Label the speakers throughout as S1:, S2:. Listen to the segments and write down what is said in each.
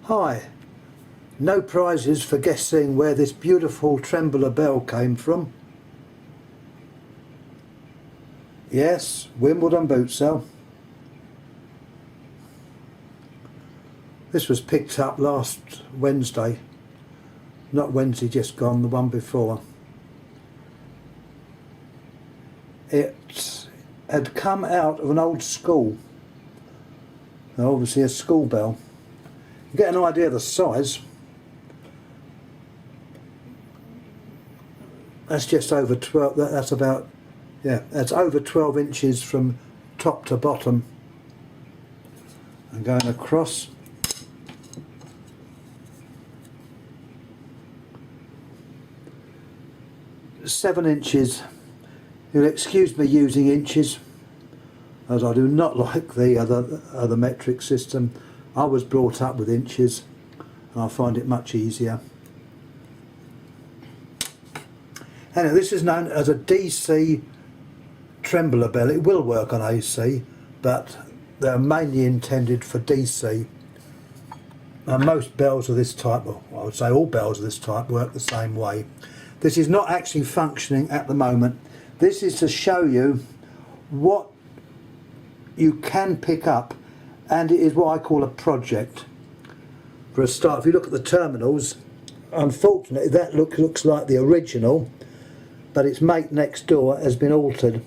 S1: Hi, no prizes for guessing where this beautiful Trembler Bell came from. Yes, Wimbledon boot sale. This was picked up last Wednesday, not Wednesday just gone, the one before. It had come out of an old school, obviously a school bell. You get an idea of the size. That's just over 12, that's about, yeah, that's over 12 inches from top to bottom. And going across. Seven inches. You'll excuse me using inches, as I do not like the other metric system. I was brought up with inches and I find it much easier. Anyway, this is known as a DC Trembler Bell. It will work on AC, but they're mainly intended for DC. And most bells of this type, well, I would say all bells of this type, work the same way. This is not actually functioning at the moment. This is to show you what you can pick up, and it is what I call a project. For a start, if you look at the terminals, unfortunately that looks like the original, but its mate next door has been altered.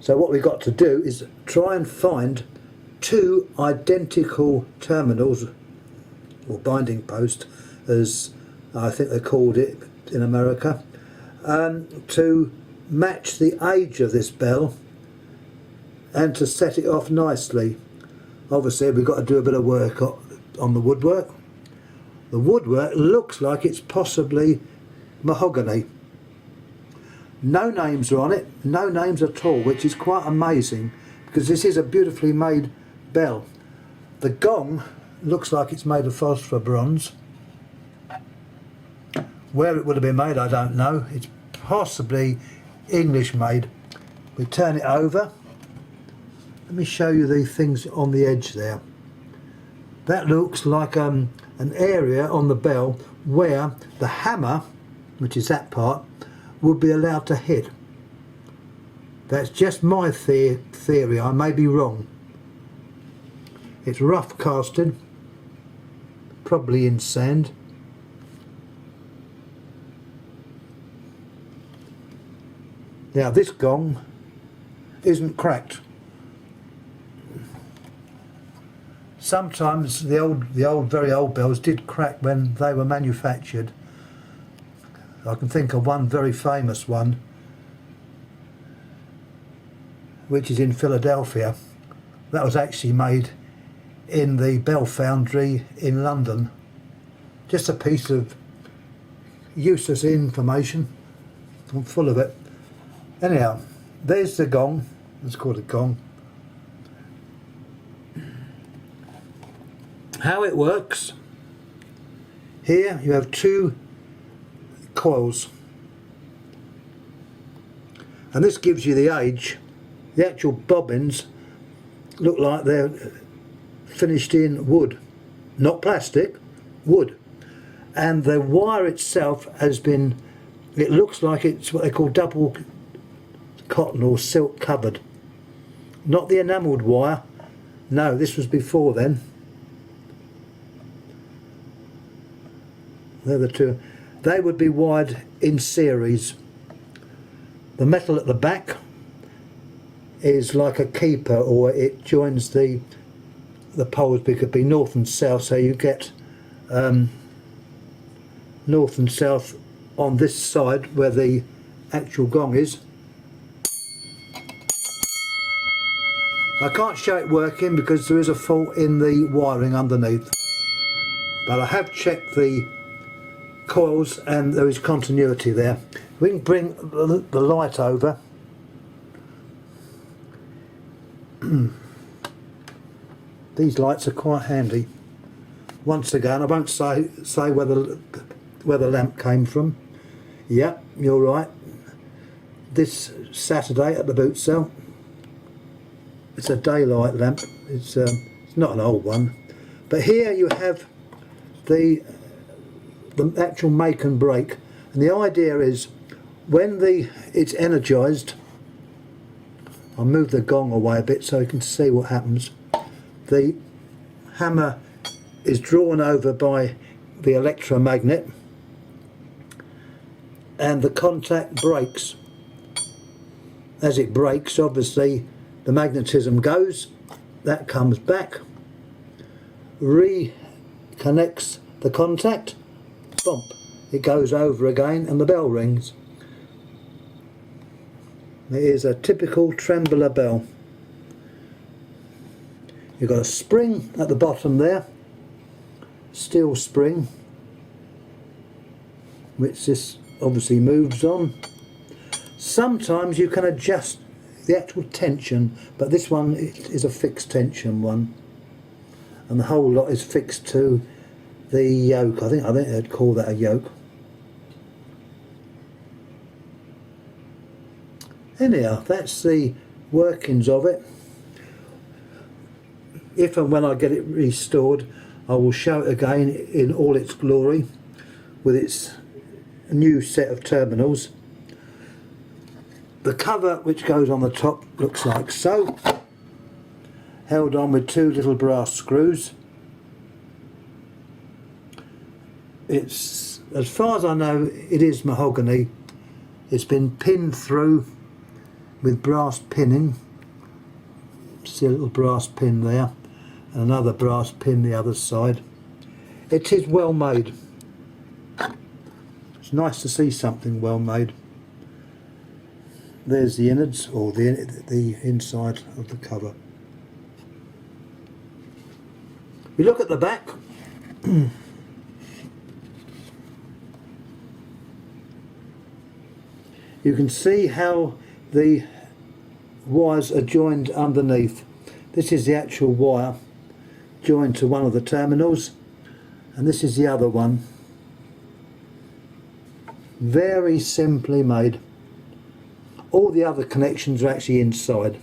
S1: So what we've got to do is try and find two identical terminals, or binding post as I think they called it in America, to match the age of this bell and to set it off nicely. Obviously we've got to do a bit of work on the woodwork. The woodwork looks like it's possibly mahogany. No names are on it, no names at all, which is quite amazing because this is a beautifully made bell. The gong looks like it's made of phosphor bronze. Where it would have been made I don't know. It's possibly English made. We turn it over. Let me show you the things on the edge there. That looks like an area on the bell where the hammer, which is that part, would be allowed to hit. That's just my theory, I may be wrong. It's rough casted, probably in sand. Now this gong isn't cracked. Sometimes the very old bells did crack when they were manufactured. I can think of one very famous one, which is in Philadelphia. That was actually made in the bell foundry in London. Just a piece of useless information. I'm full of it. Anyhow, there's the gong. Let's call it gong. How it works: here you have two coils, and this gives you the age. The actual bobbins look like they're finished in wood, not plastic, wood. And the wire itself has been, it looks like it's what they call double cotton or silk covered. Not the enamelled wire, no, this was before then. They're the two. They would be wired in series. The metal at the back is like a keeper, or it joins the poles, because it could be north and south, so you get north and south on this side where the actual gong is. I can't show it working because there is a fault in the wiring underneath, but I have checked the coils and there is continuity there. We can bring the light over. These lights are quite handy. Once again, I won't say where the lamp came from. Yeah, you're right. This Saturday at the boot sale. It's a daylight lamp. It's not an old one, But here you have the actual make and break, and the idea is when it's energised. I'll move the gong away a bit so you can see what happens. The hammer is drawn over by the electromagnet and the contact breaks. As it breaks, obviously the magnetism goes, that comes back, reconnects the contact, bump, it goes over again and the bell rings. It is a typical Trembler bell. You've got a spring at the bottom there, steel spring, which this obviously moves on. Sometimes you can adjust the actual tension, but this one is a fixed tension one, and the whole lot is fixed to the yoke. I think they'd call that a yoke. Anyhow, that's the workings of it. If and when I get it restored, I will show it again in all its glory with its new set of terminals. The cover which goes on the top looks like so, held on with two little brass screws. It's, as far as I know, it is mahogany. It's been pinned through with brass pinning. See a little brass pin there, and another brass pin the other side. It is well made. It's nice to see something well made. There's the innards, or the inside of the cover. We look at the back. You can see how the wires are joined underneath. This is the actual wire joined to one of the terminals, and this is the other one. Very simply made. All the other connections are actually inside.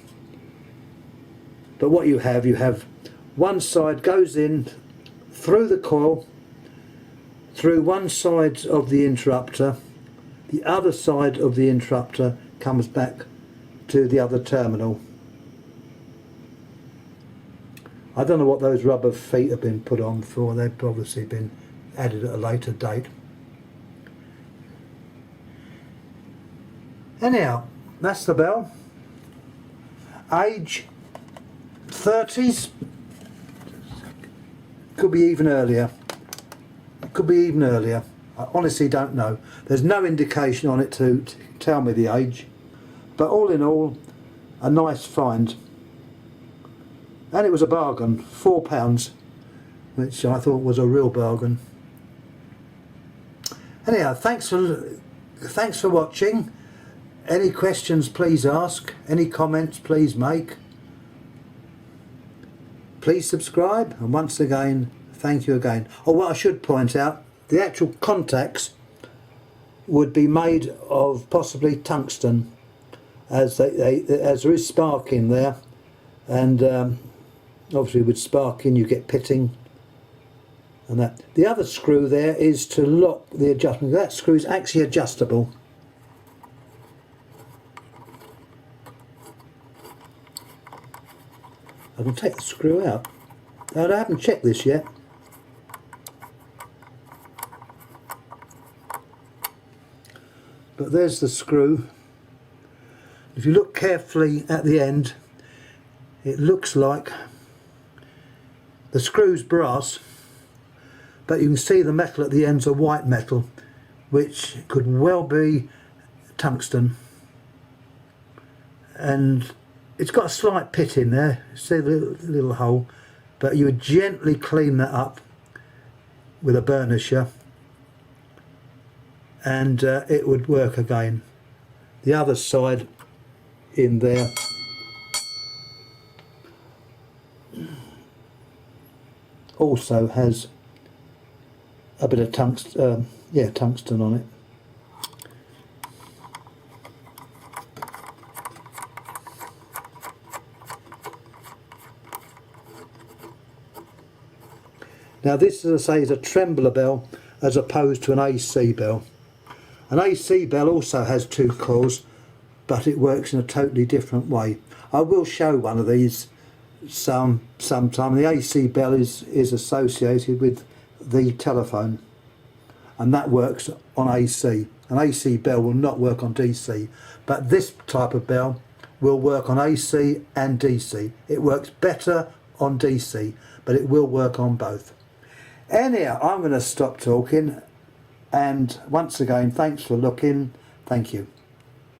S1: But what you have one side goes in through the coil, through one side of the interrupter, the other side of the interrupter comes back to the other terminal. I don't know what those rubber feet have been put on for. They've obviously been added at a later date. Anyhow, that's the bell. Age 30s, could be even earlier. Could be even earlier. I honestly don't know. There's no indication on it to tell me the age. But all in all, a nice find. And it was a bargain, £4, which I thought was a real bargain. Anyhow, thanks for watching. Any questions please ask, any comments please make. Please subscribe, and once again, thank you again. Oh, what I should point out, the actual contacts would be made of possibly tungsten, as there is spark in there, and obviously with spark in you get pitting and that. The other screw there is to lock the adjustment. That screw is actually adjustable. I can take the screw out. I haven't checked this yet. But there's the screw. If you look carefully at the end, it looks like the screw's brass, but you can see the metal at the ends are white metal, which could well be tungsten. And it's got a slight pit in there, see the little hole, but you would gently clean that up with a burnisher and it would work again. The other side in there also has a bit of tungsten on it. Now this, as I say, is a Trembler bell as opposed to an AC bell. An AC bell also has 2 coils, but it works in a totally different way. I will show one of these sometime. The AC bell is associated with the telephone, and that works on AC. An AC bell will not work on DC, but this type of bell will work on AC and DC. It works better on DC, but it will work on both. Anyhow, I'm going to stop talking, and once again, thanks for looking. Thank you.